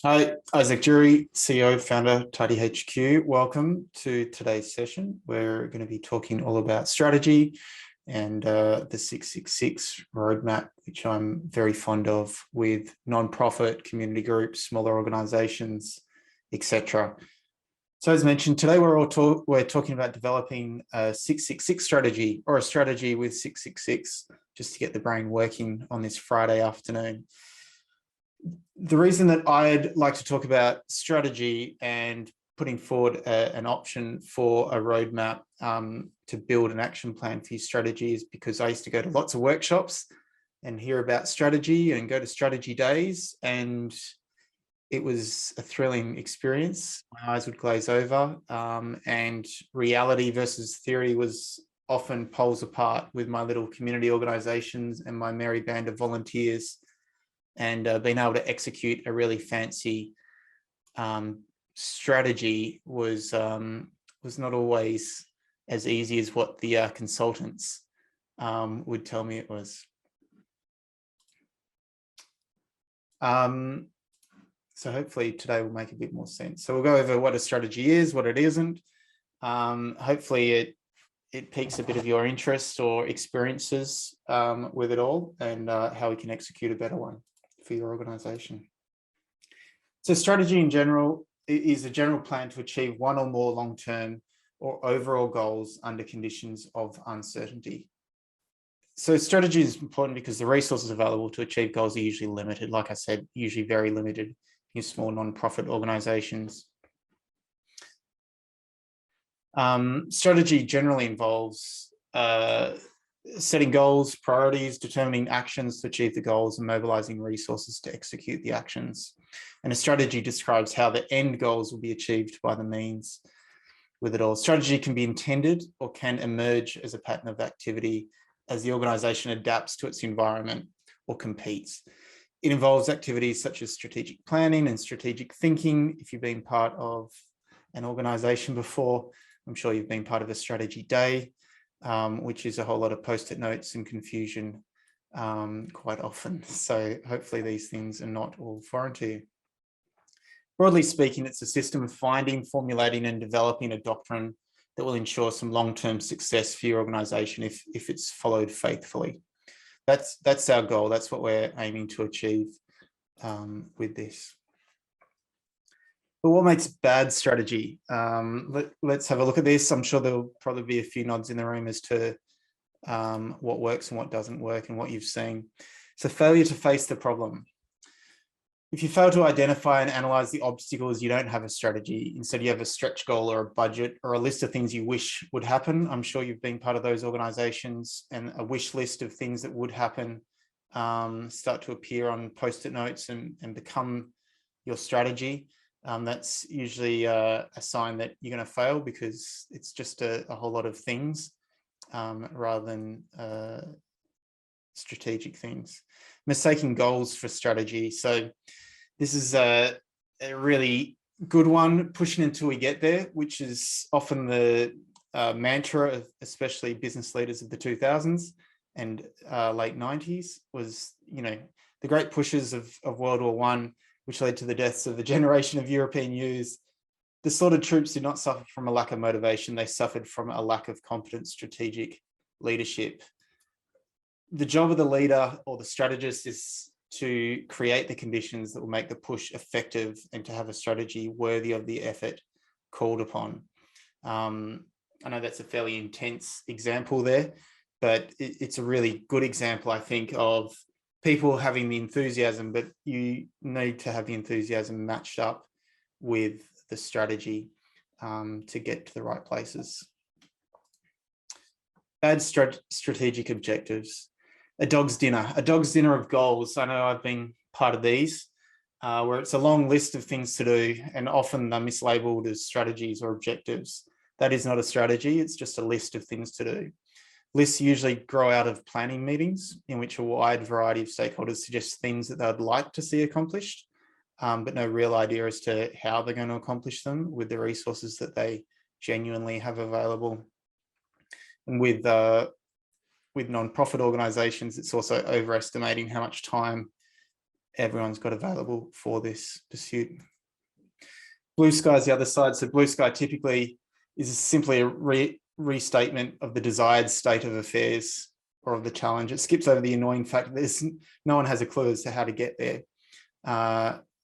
Hi, Isaak Dury, CEO, founder, TidyHQ. Welcome to today's session. We're going to be talking all about strategy and the 666 roadmap, which I'm very fond of with non-profit community groups, smaller organizations, etc. So as mentioned, today we're talking about developing a 666 strategy, or a strategy with 666, just to get the brain working on this Friday afternoon. The reason that I'd like to talk about strategy and putting forward an option for a roadmap to build an action plan for your strategy is because I used to go to lots of workshops and hear about strategy and go to strategy days, and it was a thrilling experience. My eyes would glaze over, and reality versus theory was often poles apart with my little community organizations and my merry band of volunteers. And being able to execute a really fancy strategy was not always as easy as what the consultants would tell me it was. So hopefully today will make a bit more sense. So we'll go over what a strategy is, what it isn't. Hopefully it piques a bit of your interest or experiences with it all, and how we can execute a better one for your organization. So strategy in general is a general plan to achieve one or more long-term or overall goals under conditions of uncertainty. So strategy is important because the resources available to achieve goals are usually limited. Like I said, usually very limited in small non-profit organizations. Strategy generally involves setting goals, priorities, determining actions to achieve the goals, and mobilizing resources to execute the actions. And a strategy describes how the end goals will be achieved by the means with it all. Strategy can be intended or can emerge as a pattern of activity as the organization adapts to its environment or competes. It involves activities such as strategic planning and strategic thinking. If you've been part of an organization before, I'm sure you've been part of a strategy day, which is a whole lot of post-it notes and confusion quite often. So hopefully these things are not all foreign to you. Broadly speaking, it's a system of finding, formulating, and developing a doctrine that will ensure some long-term success for your organization if it's followed faithfully. That's our goal. That's what we're aiming to achieve with this. But what makes bad strategy? Let's have a look at this. I'm sure there'll probably be a few nods in the room as to what works and what doesn't work and what you've seen. So failure to face the problem. If you fail to identify and analyze the obstacles, you don't have a strategy. Instead, you have a stretch goal or a budget or a list of things you wish would happen. I'm sure you've been part of those organizations, and a wish list of things that would happen start to appear on post-it notes and become your strategy. That's usually a sign that you're going to fail, because it's just a whole lot of things rather than strategic things. Mistaking goals for strategy. So this is a really good one, pushing until we get there, which is often the mantra of especially business leaders of the 2000s and late 90s, was, the great pushes of World War I, which led to the deaths of a generation of European youths. The slaughtered troops did not suffer from a lack of motivation. They suffered from a lack of competent strategic leadership. The job of the leader or the strategist is to create the conditions that will make the push effective and to have a strategy worthy of the effort called upon. I know that's a fairly intense example there, but it's a really good example, I think, of people having the enthusiasm, but you need to have the enthusiasm matched up with the strategy to get to the right places. Bad strategic objectives. A dog's dinner of goals. I know I've been part of these, where it's a long list of things to do, and often they're mislabeled as strategies or objectives. That is not a strategy, it's just a list of things to do. Lists usually grow out of planning meetings in which a wide variety of stakeholders suggest things that they'd like to see accomplished, but no real idea as to how they're going to accomplish them with the resources that they genuinely have available. And with with non-profit organisations, it's also overestimating how much time everyone's got available for this pursuit. Blue sky is the other side. So blue sky typically is simply a restatement of the desired state of affairs or of the challenge. It skips over the annoying fact that no one has a clue as to how to get there.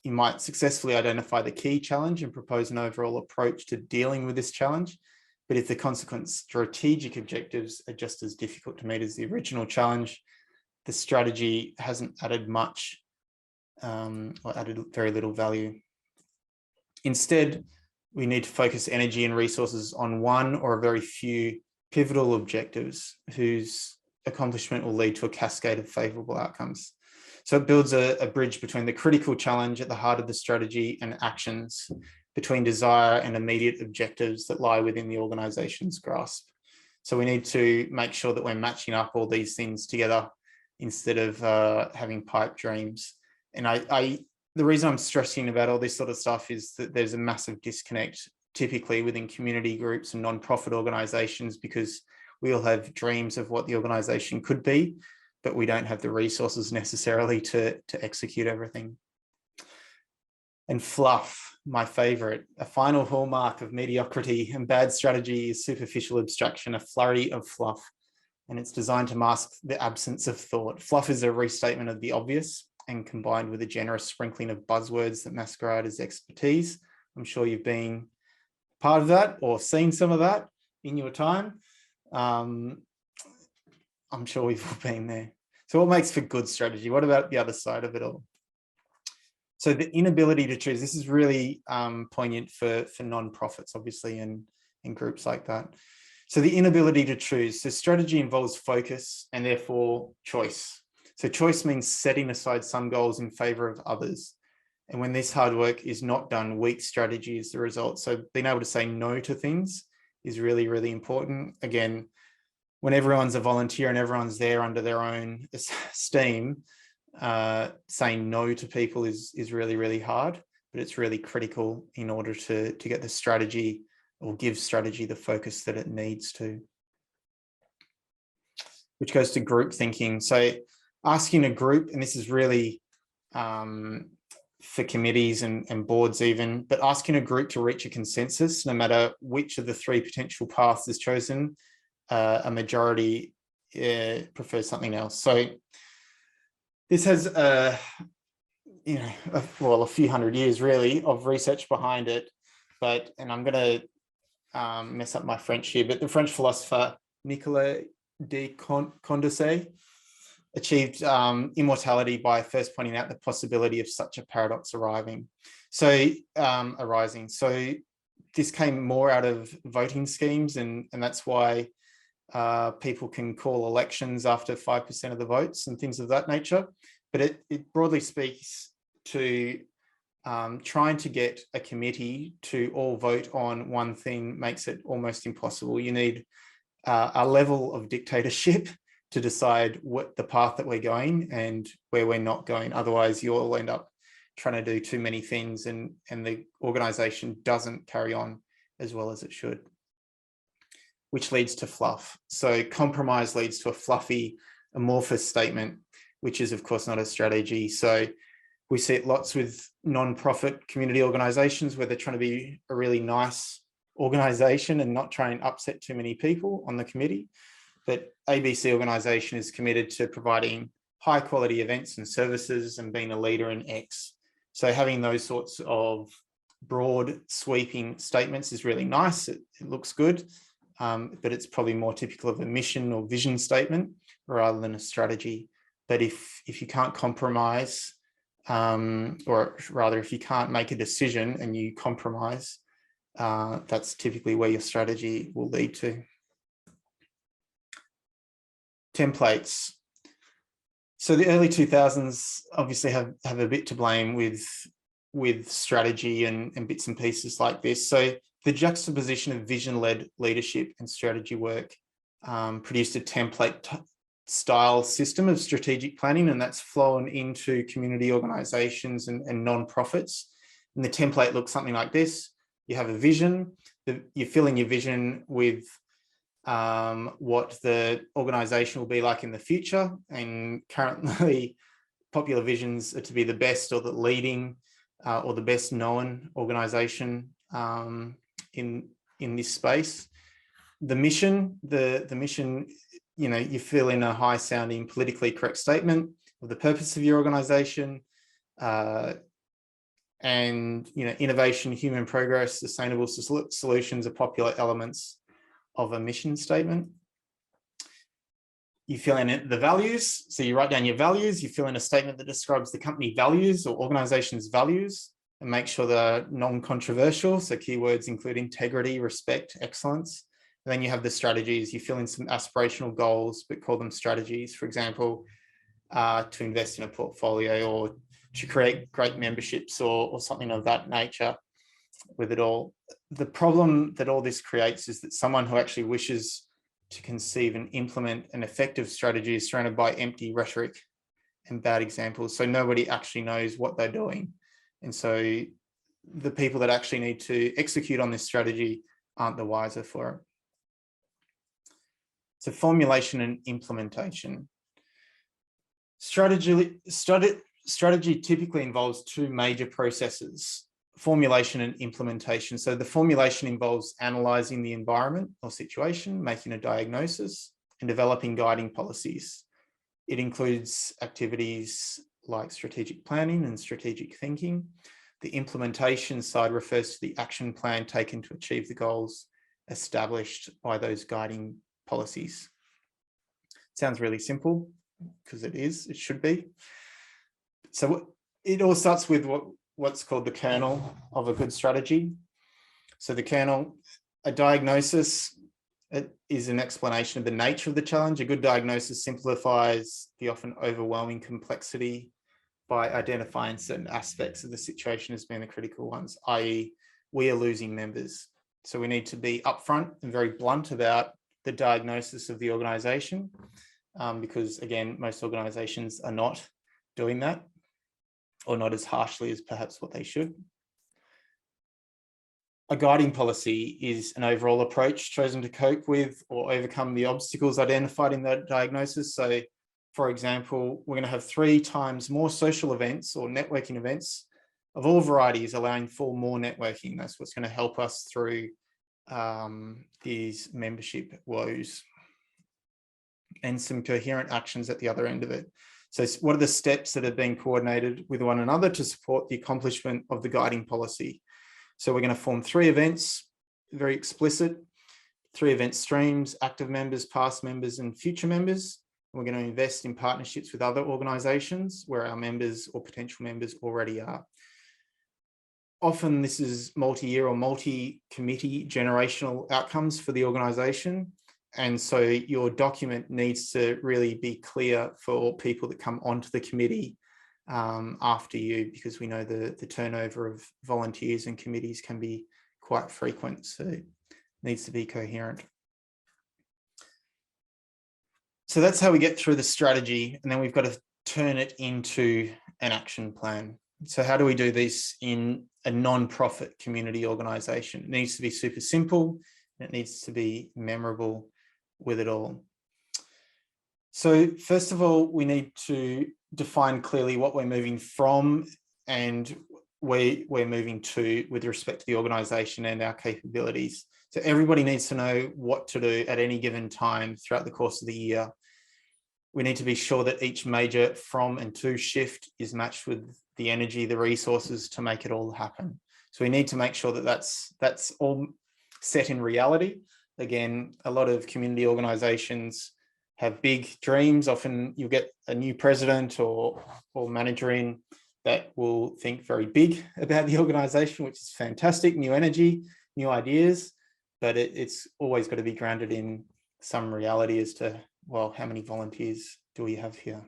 You might successfully identify the key challenge and propose an overall approach to dealing with this challenge. But if the consequent strategic objectives are just as difficult to meet as the original challenge, the strategy hasn't added much or added very little value. Instead, we need to focus energy and resources on one or a very few pivotal objectives whose accomplishment will lead to a cascade of favourable outcomes. So it builds a bridge between the critical challenge at the heart of the strategy and actions, between desire and immediate objectives that lie within the organisation's grasp. So we need to make sure that we're matching up all these things together instead of having pipe dreams. And the reason I'm stressing about all this sort of stuff is that there's a massive disconnect typically within community groups and non-profit organisations, because we all have dreams of what the organisation could be, but we don't have the resources necessarily to execute everything. And fluff, my favourite, a final hallmark of mediocrity and bad strategy is superficial abstraction, a flurry of fluff, and it's designed to mask the absence of thought. Fluff is a restatement of the obvious, and combined with a generous sprinkling of buzzwords that masquerade as expertise. I'm sure you've been part of that or seen some of that in your time. I'm sure we've all been there. So what makes for good strategy? What about the other side of it all? So the inability to choose, this is really poignant for non-profits, obviously, and in groups like that. So the inability to choose. So strategy involves focus and therefore choice. So choice means setting aside some goals in favor of others. And when this hard work is not done, weak strategy is the result. So being able to say no to things is really, really important. Again, when everyone's a volunteer and everyone's there under their own steam, saying no to people is really, really hard, but it's really critical in order to get the strategy or give strategy the focus that it needs to. Which goes to group thinking. So asking a group, and this is really for committees and boards even, but asking a group to reach a consensus, no matter which of the three potential paths is chosen, a majority prefers something else. So this has a few hundred years really of research behind it, and I'm going to mess up my French here, but the French philosopher Nicolas de Condorcet achieved immortality by first pointing out the possibility of such a paradox arising. So this came more out of voting schemes, and that's why people can call elections after 5% of the votes and things of that nature. But it broadly speaks to trying to get a committee to all vote on one thing makes it almost impossible. You need a level of dictatorship to decide what the path that we're going and where we're not going. Otherwise, you'll end up trying to do too many things and the organisation doesn't carry on as well as it should, which leads to fluff. So compromise leads to a fluffy, amorphous statement, which is, of course, not a strategy. So we see it lots with non-profit community organisations where they're trying to be a really nice organisation and not try and upset too many people on the committee. But ABC organisation is committed to providing high quality events and services and being a leader in X. So having those sorts of broad sweeping statements is really nice. It looks good, but it's probably more typical of a mission or vision statement rather than a strategy. But if you can't compromise, or rather if you can't make a decision and you compromise, that's typically where your strategy will lead to. Templates. So the early 2000s obviously have a bit to blame with strategy and bits and pieces like this. So the juxtaposition of vision-led leadership and strategy work produced a template style system of strategic planning, and that's flown into community organizations and non-profits. And the template looks something like this. You have a vision, you're filling your vision with what the organization will be like in the future. And currently, popular visions are to be the best or the leading or the best known organization in this space. The mission, the mission, you fill in a high sounding politically correct statement of the purpose of your organization, and innovation, human progress, sustainable solutions are popular elements of a mission statement. You fill in the values. So you write down your values, you fill in a statement that describes the company values or organization's values and make sure they're non-controversial. So keywords include integrity, respect, excellence. And then you have the strategies. You fill in some aspirational goals, but call them strategies. For example, to invest in a portfolio or to create great memberships or something of that nature with it all. The problem that all this creates is that someone who actually wishes to conceive and implement an effective strategy is surrounded by empty rhetoric and bad examples. So nobody actually knows what they're doing. And so the people that actually need to execute on this strategy aren't the wiser for it. So formulation and implementation. Strategy typically involves two major processes: formulation and implementation. So the formulation involves analysing the environment or situation, making a diagnosis, and developing guiding policies. It includes activities like strategic planning and strategic thinking. The implementation side refers to the action plan taken to achieve the goals established by those guiding policies. Sounds really simple, because it should be. So it all starts with what's called the kernel of a good strategy. So the kernel, a diagnosis, it is an explanation of the nature of the challenge. A good diagnosis simplifies the often overwhelming complexity by identifying certain aspects of the situation as being the critical ones, i.e. we are losing members. So we need to be upfront and very blunt about the diagnosis of the organization, because again, most organizations are not doing that, or not as harshly as perhaps what they should. A guiding policy is an overall approach chosen to cope with or overcome the obstacles identified in that diagnosis. So, for example, we're going to have 3 times more social events or networking events of all varieties, allowing for more networking. That's what's going to help us through these membership woes, and some coherent actions at the other end of it. So what are the steps that have been coordinated with one another to support the accomplishment of the guiding policy? So we're going to form 3 events, very explicit, 3 event streams: active members, past members, and future members. We're going to invest in partnerships with other organizations where our members or potential members already are. Often this is multi-year or multi-committee generational outcomes for the organization. And so your document needs to really be clear for people that come onto the committee after you, because we know the turnover of volunteers and committees can be quite frequent. So it needs to be coherent. So that's how we get through the strategy. And then we've got to turn it into an action plan. So how do we do this in a non-profit community organization? It needs to be super simple. And it needs to be memorable with it all. So first of all, we need to define clearly what we're moving from and where we're moving to with respect to the organization and our capabilities. So everybody needs to know what to do at any given time throughout the course of the year. We need to be sure that each major from and to shift is matched with the energy, the resources to make it all happen. So we need to make sure that that's all set in reality. Again, a lot of community organizations have big dreams. Often you'll get a new president or manager in that will think very big about the organization, which is fantastic, new energy, new ideas, but it's always got to be grounded in some reality as to, well, how many volunteers do we have here?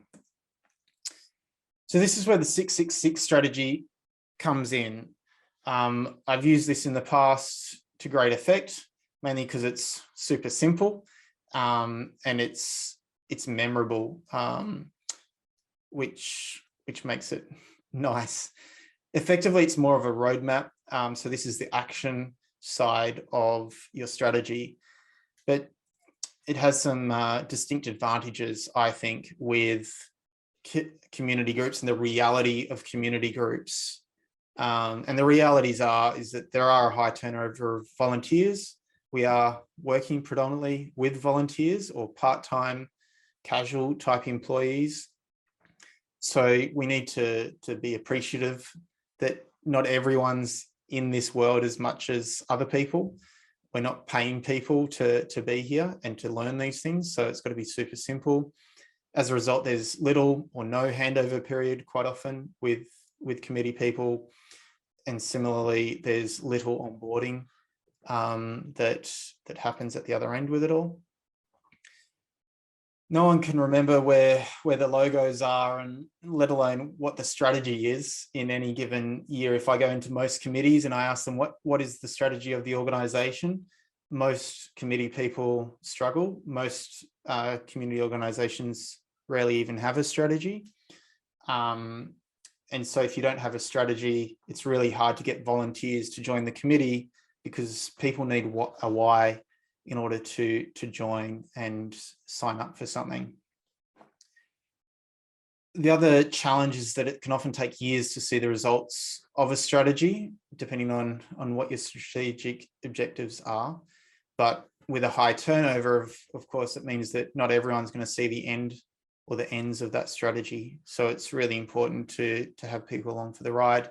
So this is where the 666 strategy comes in. I've used this in the past to great effect, mainly because it's super simple and it's memorable, which makes it nice. Effectively, it's more of a roadmap. So this is the action side of your strategy. But it has some distinct advantages, I think, with community groups and the reality of community groups. And the realities is that there are a high turnover of volunteers. We are working predominantly with volunteers or part-time casual type employees. So we need to be appreciative that not everyone's in this world as much as other people. We're not paying people to be here and to learn these things. So it's got to be super simple. As a result, there's little or no handover period quite often with committee people. And similarly, there's little onboarding that happens at the other end with it all. No one can remember where the logos are, and let alone what the strategy is in any given year. If I go into most committees and I ask them what is the strategy of the organisation, most committee people struggle. Most community organisations rarely even have a strategy. And so if you don't have a strategy, it's really hard to get volunteers to join the committee, because people need a why in order to join and sign up for something. The other challenge is that it can often take years to see the results of a strategy, depending on what your strategic objectives are. But with a high turnover, of course, it means that not everyone's going to see the end or the ends of that strategy. So it's really important to have people along for the ride.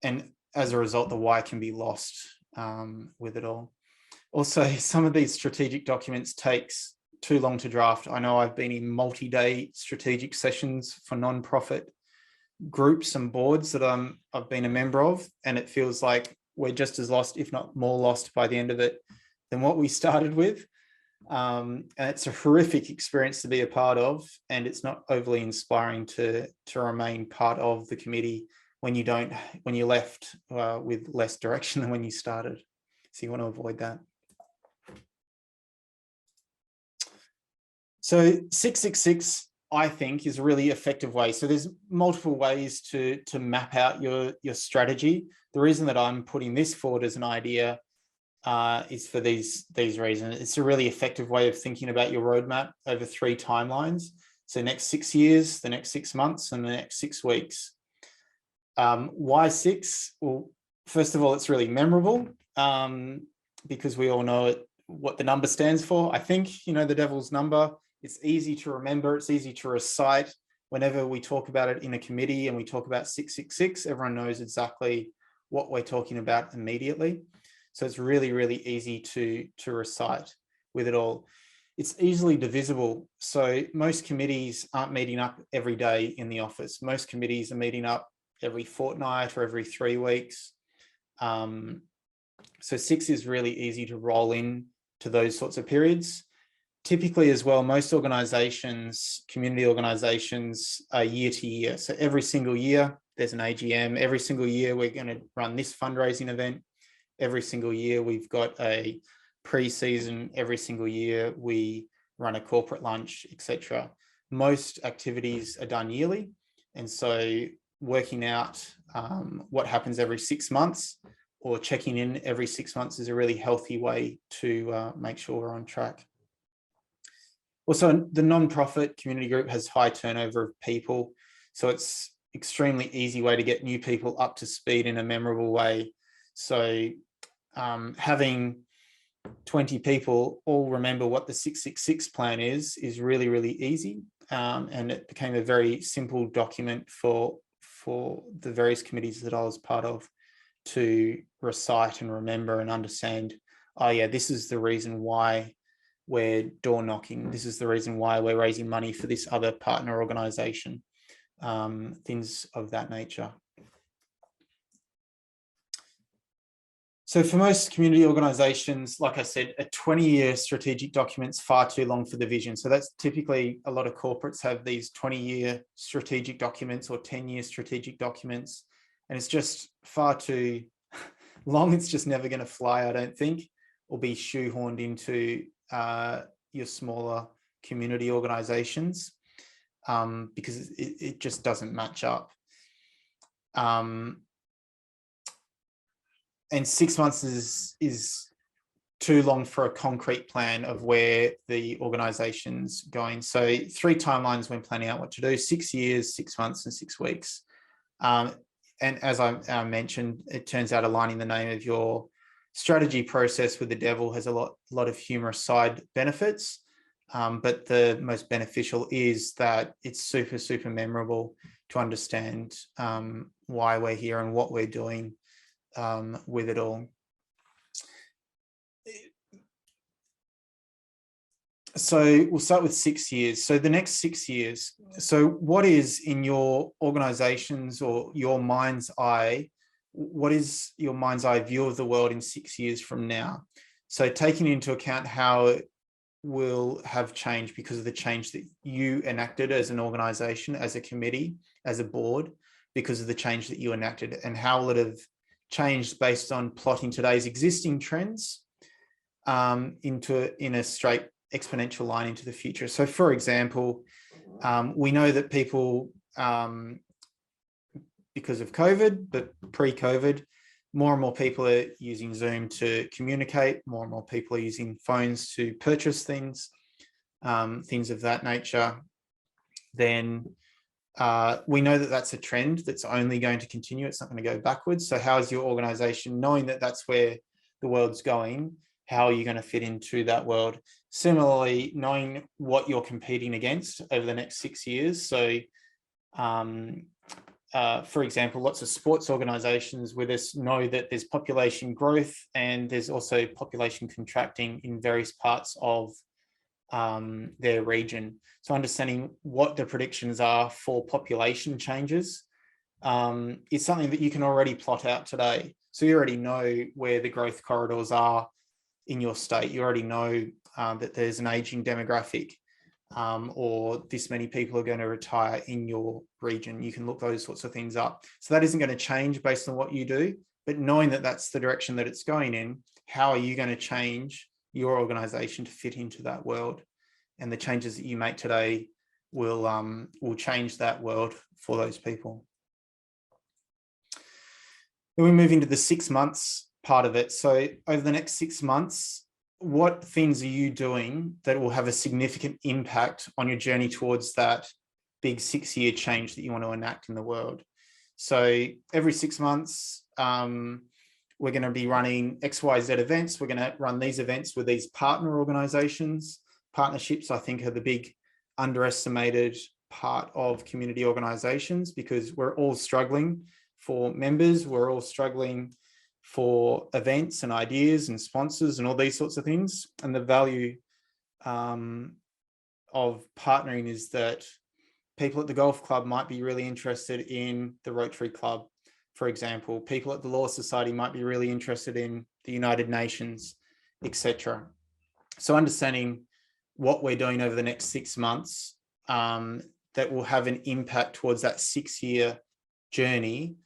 And as a result, the why can be lost with it all. Also, some of these strategic documents takes too long to draft. I know I've been in multi-day strategic sessions for non-profit groups and boards that I've been a member of, and it feels like we're just as lost, if not more lost by the end of it than what we started with. And it's a horrific experience to be a part of, and it's not overly inspiring to remain part of the committee when you left with less direction than when you started. So you want to avoid that. So 666, I think, is a really effective way. So there's multiple ways to map out your strategy. The reason that I'm putting this forward as an idea is for these reasons. It's a really effective way of thinking about your roadmap over 3 timelines. So next 6 years, the next 6 months, and the next 6 weeks. Why 6? Well, first of all, it's really memorable because we all know what the number stands for. I think, you know, the devil's number. It's easy to remember. It's easy to recite. Whenever we talk about it in a committee and we talk about 666, everyone knows exactly what we're talking about immediately. So it's really, really easy to recite with it all. It's easily divisible. So most committees aren't meeting up every day in the office. Most committees are meeting up every fortnight or every 3 weeks. So 6 is really easy to roll in to those sorts of periods. Typically as well, most organizations, community organizations, are year to year. So every single year there's an AGM. Every single year we're going to run this fundraising event. Every single year we've got a pre-season. Every single year we run a corporate lunch, etc. Most activities are done yearly. And so working out what happens every 6 months or checking in every 6 months is a really healthy way to make sure we're on track. Also, the non-profit community group has high turnover of people. So it's extremely easy way to get new people up to speed in a memorable way. So having 20 people all remember what the 666 plan is really, really easy. And it became a very simple document for the various committees that I was part of to recite and remember and understand, oh yeah, this is the reason why we're door knocking. This is the reason why we're raising money for this other partner organization, things of that nature. So for most community organizations, like I said, a 20-year strategic document's far too long for the vision. So that's typically, a lot of corporates have these 20-year strategic documents or 10-year strategic documents, and it's just far too long. It's just never going to fly, I don't think, or be shoehorned into your smaller community organizations because it just doesn't match up. And 6 months is too long for a concrete plan of where the organization's going. So 3 timelines when planning out what to do: 6 years, 6 months, and 6 weeks. And as I mentioned, it turns out aligning the name of your strategy process with the devil has a lot of humorous side benefits. But the most beneficial is that it's super, super memorable to understand why we're here and what we're doing with it all. So we'll start with 6 years. So the next 6 years. So what is in your organizations or your mind's eye? What is your mind's eye view of the world in 6 years from now? So taking into account how it will have changed because of the change that you enacted as an organization, as a committee, as a board, because of the change that you enacted, and how will it have changed based on plotting today's existing trends in a straight exponential line into the future. So for example, we know that people, because of COVID, but pre-COVID, more and more people are using Zoom to communicate. More and more people are using phones to purchase things, things of that nature. Then we know that that's a trend that's only going to continue. It's not going to go backwards. So how is your organization, knowing that that's where the world's going, how are you going to fit into that world? Similarly, knowing what you're competing against over the next 6 years. So for example, lots of sports organizations with us know that there's population growth and there's also population contracting in various parts of their region. So understanding what the predictions are for population changes is something that you can already plot out today. So you already know where the growth corridors are in your state. You already know that there's an aging demographic. Or this many people are going to retire in your region. You can look those sorts of things up. So that isn't going to change based on what you do, but knowing that that's the direction that it's going in, how are you going to change your organization to fit into that world? And the changes that you make today will change that world for those people. Then we move into the 6 months part of it. So over the next 6 months, what things are you doing that will have a significant impact on your journey towards that big 6-year change that you want to enact in the world? So every 6 months, we're going to be running XYZ events. We're going to run these events with these partner organizations. Partnerships, I think, are the big underestimated part of community organizations, because we're all struggling for members. We're all struggling for events and ideas and sponsors and all these sorts of things. And the value of partnering is that people at the golf club might be really interested in the Rotary Club, for example. People at the Law Society might be really interested in the United Nations, etc. So understanding what we're doing over the next 6 months that will have an impact towards that 6-year journey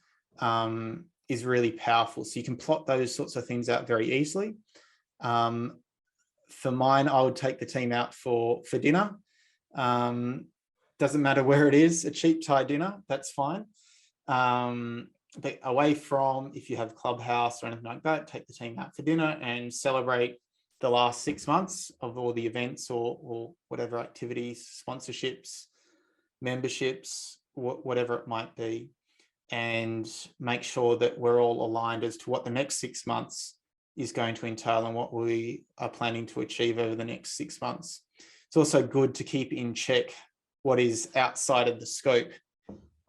is really powerful. So you can plot those sorts of things out very easily. For mine, I would take the team out for dinner. Doesn't matter where it is, a cheap Thai dinner, that's fine. But away from, if you have Clubhouse or anything like that, take the team out for dinner and celebrate the last 6 months of all the events or whatever activities, sponsorships, memberships, whatever it might be, and make sure that we're all aligned as to what the next 6 months is going to entail and what we are planning to achieve over the next 6 months. It's also good to keep in check what is outside of the scope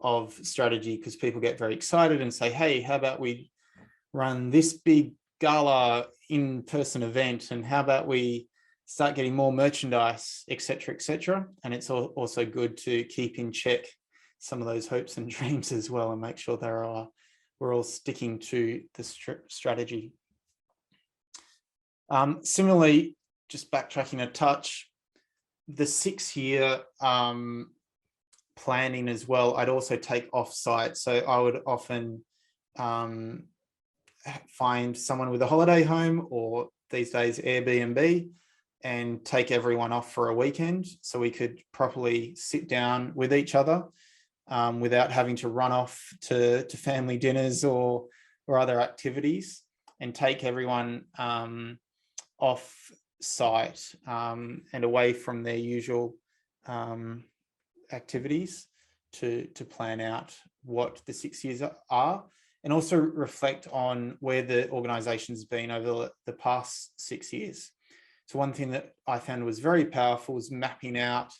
of strategy, because people get very excited and say, hey, how about we run this big gala in-person event, and how about we start getting more merchandise, etc., etc. And it's also good to keep in check some of those hopes and dreams as well, and make sure we're all sticking to the strategy. Similarly, just backtracking a touch, the 6-year planning as well, I'd also take off-site. So I would often find someone with a holiday home, or these days Airbnb, and take everyone off for a weekend so we could properly sit down with each other without having to run off to family dinners or other activities, and take everyone off site and away from their usual activities to plan out what the 6 years are, and also reflect on where the organization's been over the past 6 years. So one thing that I found was very powerful was mapping out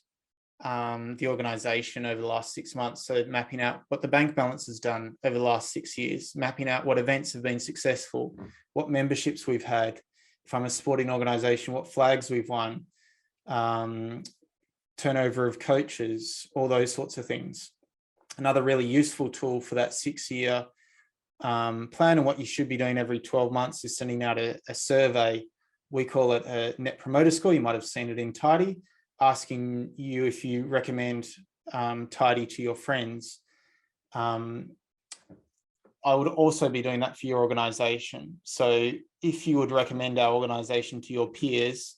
the organization over the last 6 months. So mapping out what the bank balance has done over the last 6 years, mapping out what events have been successful, what memberships we've had. If I'm a sporting organization, what flags we've won, turnover of coaches, all those sorts of things. Another really useful tool for that 6-year plan, and what you should be doing every 12 months, is sending out a survey. We call it a Net Promoter Score. You might have seen it in Tidy, asking you if you recommend Tidy to your friends. I would also be doing that for your organization. So if you would recommend our organization to your peers,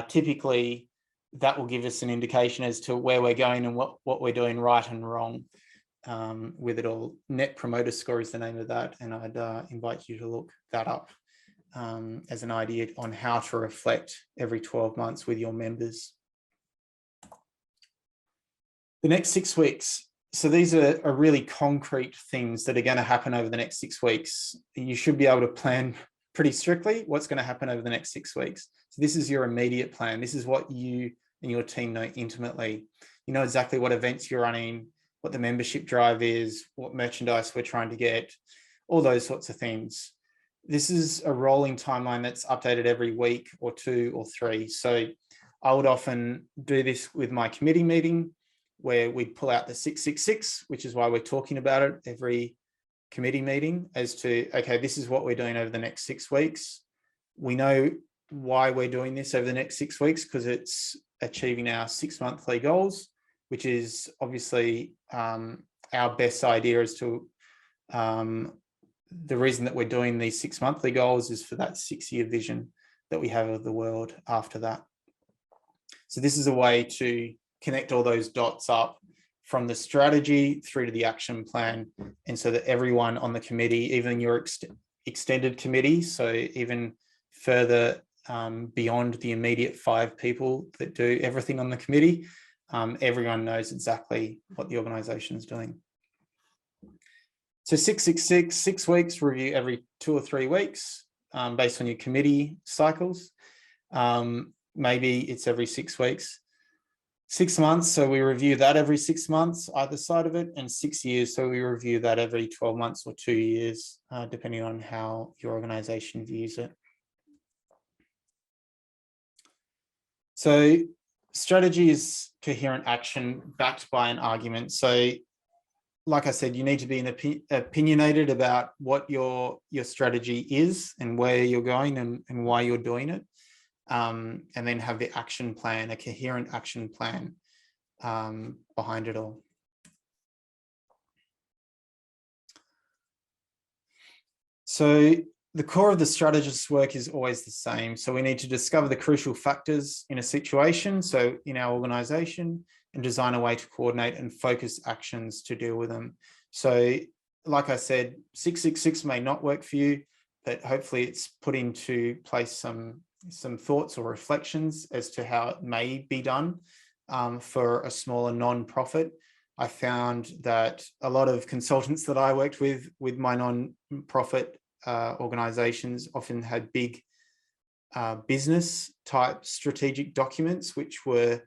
typically that will give us an indication as to where we're going and what we're doing right and wrong with it all. Net Promoter Score is the name of that, and I'd invite you to look that up as an idea on how to reflect every 12 months with your members. The next 6 weeks. So these are really concrete things that are going to happen over the next 6 weeks. You should be able to plan pretty strictly what's going to happen over the next 6 weeks. So this is your immediate plan. This is what you and your team know intimately. You know exactly what events you're running, what the membership drive is, what merchandise we're trying to get, all those sorts of things. This is a rolling timeline that's updated every week or 2 or 3. So I would often do this with my committee meeting, where we'd pull out the 666, which is why we're talking about it every committee meeting, as to, okay, this is what we're doing over the next 6 weeks. We know why we're doing this over the next 6 weeks, because it's achieving our 6 monthly goals, which is obviously our best idea as to the reason that we're doing these 6 monthly goals is for that 6-year vision that we have of the world after that. So this is a way to connect all those dots up from the strategy through to the action plan, and so that everyone on the committee, even your extended committee, so even further beyond the immediate 5 people that do everything on the committee, everyone knows exactly what the organisation is doing. So 666, 6 weeks, review every 2 or 3 weeks based on your committee cycles. Maybe it's every 6 weeks. 6 months, so we review that every 6 months, either side of it, and 6 years, so we review that every 12 months or 2 years, depending on how your organisation views it. So strategy is coherent action backed by an argument. So like I said, you need to be opinionated about what your strategy is and where you're going and why you're doing it. And then have the action plan, a coherent action plan behind it all. So the core of the strategist's work is always the same. So we need to discover the crucial factors in a situation, so in our organisation, and design a way to coordinate and focus actions to deal with them. So like I said, 666 may not work for you, but hopefully it's put into place some thoughts or reflections as to how it may be done for a smaller non-profit. I found that a lot of consultants that I worked with my non-profit organizations often had big business type strategic documents, which were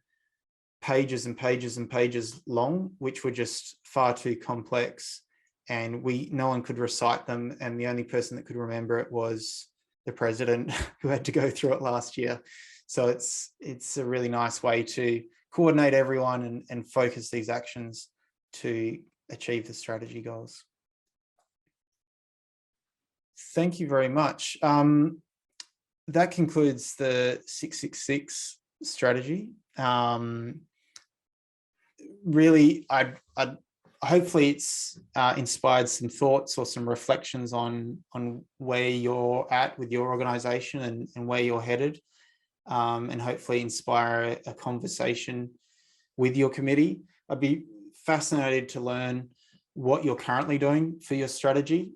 pages and pages and pages long, which were just far too complex, and no one could recite them, and the only person that could remember it was the president, who had to go through it last year. So it's a really nice way to coordinate everyone and focus these actions to achieve the strategy goals. Thank you very much. That concludes the 666 strategy. Really, hopefully it's inspired some thoughts or some reflections on where you're at with your organisation and where you're headed, and hopefully inspire a conversation with your committee. I'd be fascinated to learn what you're currently doing for your strategy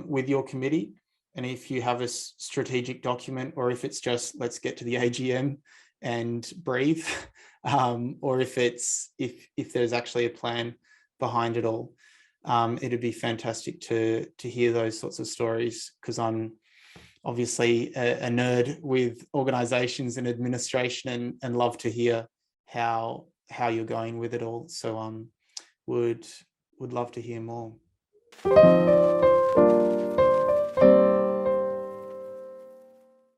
with your committee, And if you have a strategic document, or if it's just let's get to the AGM and breathe, or if there's actually a plan behind it all, it'd be fantastic to hear those sorts of stories, because I'm obviously a nerd with organizations and administration, and love to hear how you're going with it all. So would love to hear more.